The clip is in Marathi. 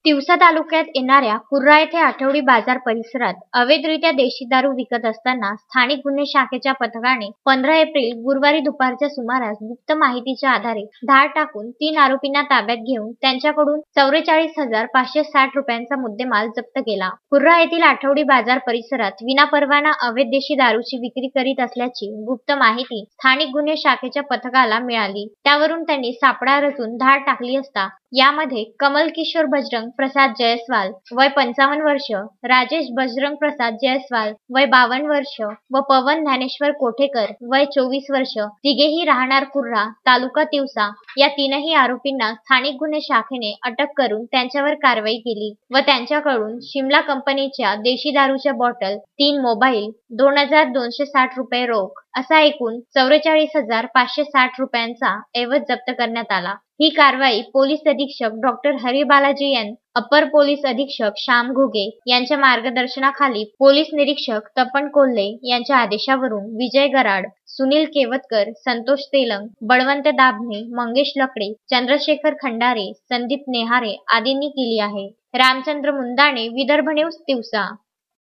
तिवसा तालुक्यात येणाऱ्या कुर्रा येथे आठवडी बाजार परिसरात अवैधरित्या देशी दारू विकत असताना स्थानिक गुन्हे शाखेच्या पथकाने 15 एप्रिल गुरुवारी दुपारच्या सुमारास गुप्त माहितीच्या आधारे धाड टाकून 3 आरोपींना ताब्यात घेऊन त्यांच्याकडून 44,560 रुपयांचा मुद्देमाल जप्त केला। कुर्रा येथील आठवडी बाजार परिसरात विनापरवाना अवैध देशी दारूची विक्री करीत असल्याची गुप्त माहिती स्थानिक गुन्हे शाखेच्या पथकाला मिळाली। त्यावरून त्यांनी सापळा रचून धाड टाकली असता यामध्ये कमल किशोर बजरंग प्रसाद जयस्वाल वय 55 वर्ष, राजेश बजरंग प्रसाद जयस्वाल वय 52 वर्ष व पवन ज्ञानेश्वर कोठेकर वय 24 वर्ष तिघेही राहणार कुर्रा तालुका तिवसा या तीनही आरोपींना स्थानिक गुन्हे शाखेने अटक करून त्यांच्यावर कारवाई केली व त्यांच्याकडून शिमला कंपनीच्या देशी दारूच्या बॉटल, 3 मोबाईल, 2,260 रुपये रोख असा एकूण 44,560 रुपयांचा ऐवज जप्त करण्यात आला। ही कारवाई पोलीस अधीक्षक डॉक्टर हरी बालाजी एन, अपर पोलीस अधीक्षक श्याम घुगे यांच्या मार्गदर्शनाखाली पोलीस निरीक्षक तपन कोल्हे यांच्या आदेशावरून विजय गराड, सुनील केवतकर, संतोष तेलंग, बळवंत दाभणे, मंगेश लकडे, चंद्रशेखर खंडारे, संदीप नेहारे आदींनी केली आहे। रामचंद्र मुंदाणे, विदर्भ न्यूज, तिवसा।